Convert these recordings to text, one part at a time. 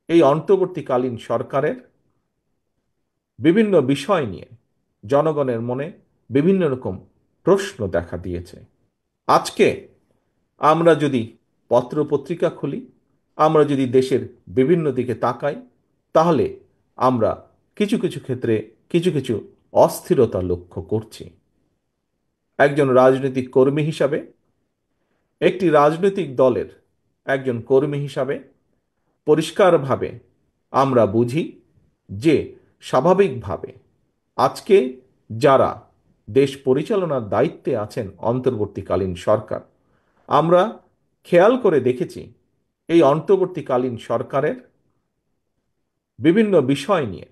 এই অন্তর্বর্তীকালীন সরকারের বিভিন্ন বিষয় নিয়ে জনগণের মনে বিভিন্ন রকম প্রশ্ন দেখা দিয়েছে। আজকে আমরা যদি পত্রপত্রিকা খুলি, আমরা যদি দেশের বিভিন্ন দিকে তাকাই, তাহলে আমরা কিছু কিছু ক্ষেত্রে কিছু কিছু অস্থিরতা লক্ষ্য করছি। একজন রাজনৈতিক কর্মী হিসাবে, একটি রাজনৈতিক দলের একজন কর্মী হিসাবে পরিষ্কারভাবে আমরা বুঝি যে স্বাভাবিকভাবে আজকে যারা দেশ পরিচালনার দায়িত্বে আছেন অন্তর্বর্তীকালীন সরকার, আমরা খেয়াল করে দেখেছি এই অন্তর্বর্তীকালীন সরকারের বিভিন্ন বিষয় নিয়ে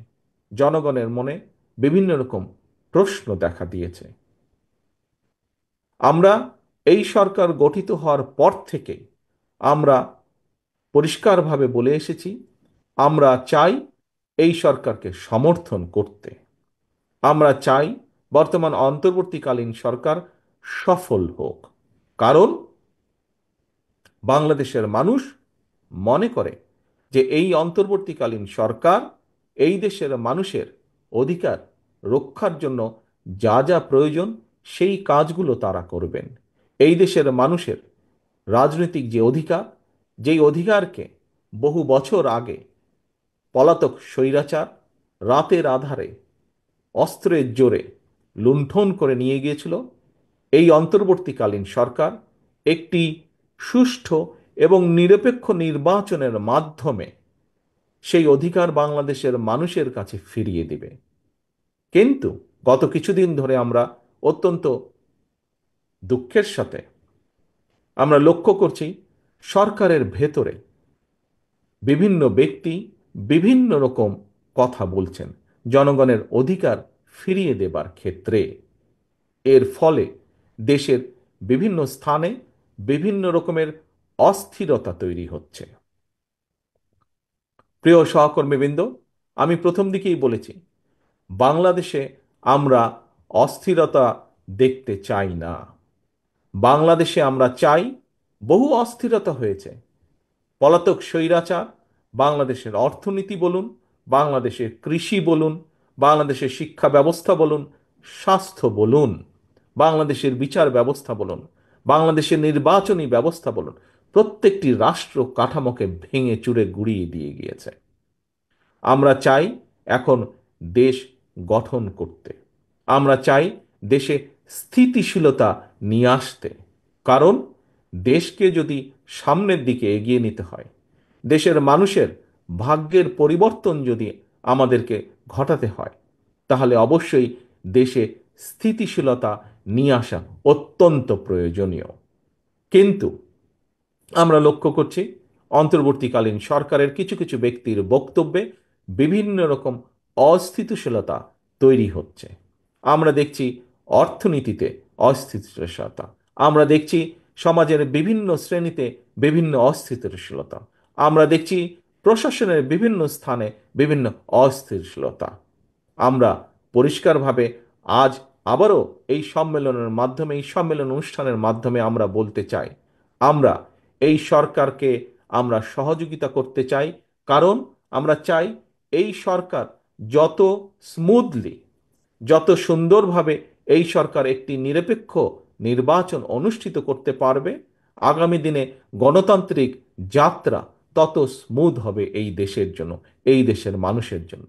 জনগণের মনে বিভিন্ন রকম প্রশ্ন দেখা দিয়েছে। আমরা এই সরকার গঠিত হওয়ার পর থেকে আমরা পরিষ্কারভাবে বলে এসেছি, আমরা চাই এই সরকারকে সমর্থন করতে। আমরা চাই বর্তমান অন্তর্বর্তীকালীন সরকার সফল হোক। কারণ বাংলাদেশের মানুষ মনে করে যে এই অন্তর্বর্তীকালীন সরকার এই দেশের মানুষের অধিকার রক্ষার জন্য যা যা প্রয়োজন সেই কাজগুলো তারা করবেন। এই দেশের মানুষের রাজনৈতিক যে অধিকার, যেই অধিকারকে বহু বছর আগে পলাতক স্বৈরাচার রাতের আধারে অস্ত্রের জোরে লুণ্ঠন করে নিয়ে গিয়েছিল, এই অন্তর্বর্তীকালীন সরকার একটি সুষ্ঠু এবং নিরপেক্ষ নির্বাচনের মাধ্যমে সেই অধিকার বাংলাদেশের মানুষের কাছে ফিরিয়ে দিবে। কিন্তু গত কিছুদিন ধরে আমরা অত্যন্ত দুঃখের সাথে আমরা লক্ষ্য করছি সরকারের ভেতরে বিভিন্ন ব্যক্তি বিভিন্ন রকম কথা বলছেন জনগণের অধিকার ফিরিয়ে দেবার ক্ষেত্রে। এর ফলে দেশের বিভিন্ন স্থানে বিভিন্ন রকমের অস্থিরতা তৈরি হচ্ছে। প্রিয় সহকর্মীবৃন্দ, আমি প্রথম দিকেই বলেছি বাংলাদেশে আমরা অস্থিরতা দেখতে চাই না। বাংলাদেশে আমরা চাই, বহু অস্থিরতা হয়েছে, পলাতক স্বৈরাচার বাংলাদেশের অর্থনীতি বলুন, বাংলাদেশের কৃষি বলুন, বাংলাদেশের শিক্ষা ব্যবস্থা বলুন, স্বাস্থ্য বলুন, বাংলাদেশের বিচার ব্যবস্থা বলুন, বাংলাদেশের নির্বাচনী ব্যবস্থা বলুন, প্রত্যেকটি রাষ্ট্র কাঠামোকে ভেঙে চুরে গুড়িয়ে দিয়ে গিয়েছে। আমরা চাই এখন দেশ গঠন করতে। আমরা চাই দেশে স্থিতিশীলতা নিয়ে আসতে। কারণ দেশকে যদি সামনের দিকে এগিয়ে নিতে হয়, দেশের মানুষের ভাগ্যের পরিবর্তন যদি আমাদেরকে ঘটাতে হয়, তাহলে অবশ্যই দেশে স্থিতিশীলতা নিয়ে আসা অত্যন্ত প্রয়োজনীয়। কিন্তু আমরা লক্ষ্য করছি অন্তর্বর্তীকালীন সরকারের কিছু কিছু ব্যক্তির বক্তব্যে বিভিন্ন রকম অস্থিতিশীলতা তৈরি হচ্ছে। আমরা দেখছি অর্থনীতিতে অস্থিতিশীলতা, আমরা দেখছি সমাজের বিভিন্ন শ্রেণীতে বিভিন্ন অস্থিতিশীলতা, আমরা দেখছি প্রশাসনের বিভিন্ন স্থানে বিভিন্ন অস্থিতিশীলতা। আমরা পরিষ্কারভাবে আজ আবারও এই সম্মেলনের মাধ্যমে, এই সম্মেলন অনুষ্ঠানের মাধ্যমে আমরা বলতে চাই, আমরা এই সরকারকে আমরা সহযোগিতা করতে চাই। কারণ আমরা চাই এই সরকার যত স্মুথলি, যত সুন্দরভাবে এই সরকার একটি নিরপেক্ষ নির্বাচন অনুষ্ঠিত করতে পারবে, আগামী দিনে গণতান্ত্রিক যাত্রা তত স্মুথ হবে এই দেশের জন্য, এই দেশের মানুষের জন্য।